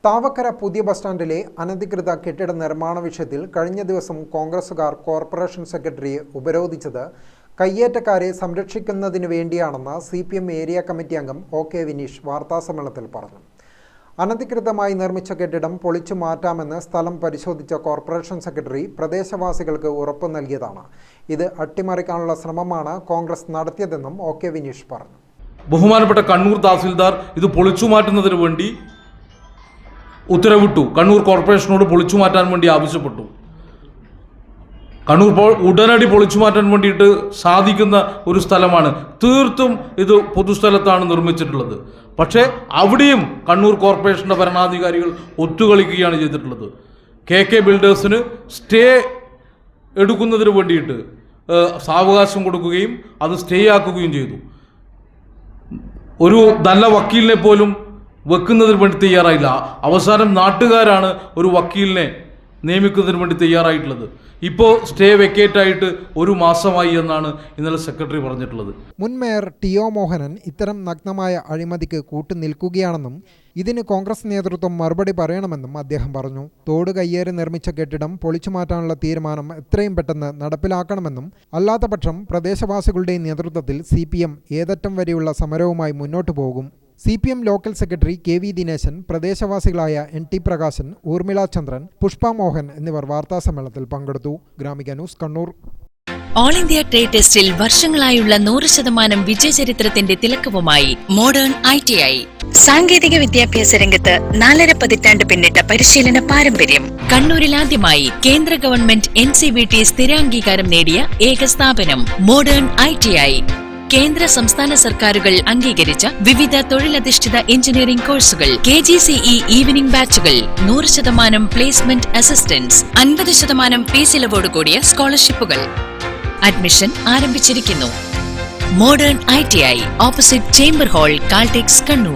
താവക്കര പുതിയ ബസ് സ്റ്റാൻഡിലെ അനധികൃത കെട്ടിട നിർമ്മാണ വിഷയത്തിൽ കഴിഞ്ഞ ദിവസം കോൺഗ്രസുകാർ കോർപ്പറേഷൻ സെക്രട്ടറിയെ ഉപരോധിച്ചത് കയ്യേറ്റക്കാരെ സംരക്ഷിക്കുന്നതിനു വേണ്ടിയാണെന്ന് CPM ഏരിയ കമ്മിറ്റി അംഗം OK വിനീഷ് വാർത്താസമ്മേളനത്തിൽ പറഞ്ഞു. അനധികൃതമായി നിർമ്മിച്ച കെട്ടിടം പൊളിച്ചു മാറ്റാമെന്ന് സ്ഥലം പരിശോധിച്ച കോർപ്പറേഷൻ സെക്രട്ടറി പ്രദേശവാസികൾക്ക് ഉറപ്പ് നൽകിയതാണ്. ഇത് അട്ടിമറിക്കാനുള്ള ശ്രമമാണ് കോൺഗ്രസ് നടത്തിയതെന്നും OK വിനീഷ് പറഞ്ഞു. ബഹുമാനപ്പെട്ട കണ്ണൂർ തഹസിൽദാർ ഇത് പൊളിച്ചു മാറ്റുന്നതിന് വേണ്ടി ഉത്തരവിട്ടു. കണ്ണൂർ കോർപ്പറേഷനോട് പൊളിച്ചു മാറ്റാൻ വേണ്ടി ആവശ്യപ്പെട്ടു. കണ്ണൂർ ഉടനടി പൊളിച്ചു മാറ്റാൻ വേണ്ടിയിട്ട് സാധിക്കുന്ന ഒരു സ്ഥലമാണ്. തീർത്തും ഇത് പൊതുസ്ഥലത്താണ് നിർമ്മിച്ചിട്ടുള്ളത്. പക്ഷേ അവിടെയും കണ്ണൂർ കോർപ്പറേഷൻ്റെ ഭരണാധികാരികൾ ഒത്തുകളിക്കുകയാണ് ചെയ്തിട്ടുള്ളത്. KK ബിൽഡേഴ്സിന് സ്റ്റേ എടുക്കുന്നതിന് വേണ്ടിയിട്ട് സാവകാശം കൊടുക്കുകയും അത് സ്റ്റേ ആക്കുകയും ചെയ്തു. ഒരു നല്ല വക്കീലിനെ പോലും വെക്കുന്നതിന് വേണ്ടി തയ്യാറായില്ല. അവസാനം നാട്ടുകാരാണ് ഒരു വക്കീലിനെ നിയമിക്കുന്നതിന് വേണ്ടി തയ്യാറായിട്ടുള്ളത്. ഇപ്പോൾ സ്റ്റേ വെക്കേറ്റായിട്ട് ഒരു മാസമായി എന്നാണ് ഇന്നലെ സെക്രട്ടറി പറഞ്ഞിട്ടുള്ളത്. മുൻ മേയർ TO മോഹനൻ ഇത്തരം നഗ്നമായ അഴിമതിക്ക് കൂട്ടുനിൽക്കുകയാണെന്നും ഇതിന് കോൺഗ്രസ് നേതൃത്വം മറുപടി പറയണമെന്നും അദ്ദേഹം പറഞ്ഞു. തോട് കയ്യേറി നിർമ്മിച്ച കെട്ടിടം പൊളിച്ചു മാറ്റാനുള്ള തീരുമാനം എത്രയും പെട്ടെന്ന് നടപ്പിലാക്കണമെന്നും അല്ലാത്തപക്ഷം പ്രദേശവാസികളുടെ നേതൃത്വത്തിൽ CPM ഏതറ്റം വരെയുള്ള സമരവുമായി മുന്നോട്ടു പോകും. CPM local secretary KV Dineshan, പ്രദേശവാസികളായ NT പ്രകാശൻ, ഊർമിള ചന്ദ്രൻ, പുഷ്പ മോഹൻ എന്നിവർ വാർത്താസമ്മേളനത്തിൽ പങ്കെടുത്തു. Gramika news, Kannur. All India trade ടെസ്റ്റിൽ വർഷങ്ങളായുള്ള 100% വിജയചരിത്രത്തിന്റെ തിലക്കവുമായി മോഡേൺ ITI. സാങ്കേതിക വിദ്യാഭ്യാസ രംഗത്ത് 4.5 പതിറ്റാണ്ട് പിന്നിട്ട പരിശീലന പാരമ്പര്യം. കണ്ണൂരിൽ ആദ്യമായി കേന്ദ്ര ഗവൺമെന്റ് NCVT സ്ഥിരാംഗീകാരം നേടിയ ഏക സ്ഥാപനം മോഡേൺ ITI. കേന്ദ്ര സംസ്ഥാന സർക്കാരുകൾ അംഗീകരിച്ച വിവിധ തൊഴിലധിഷ്ഠിത എഞ്ചിനീയറിംഗ് കോഴ്സുകൾ, KGCE ഈവനിംഗ് ബാച്ചുകൾ, 100% പ്ലേസ്മെന്റ് അസിസ്റ്റൻസ്, 50% ഫീസ് ഇളവോട് കൂടിയ സ്കോളർഷിപ്പുകൾ. അഡ്മിഷൻ ആരംഭിച്ചിരിക്കുന്നു. Modern ITI, opposite chamber hall, Caltex, Kannur.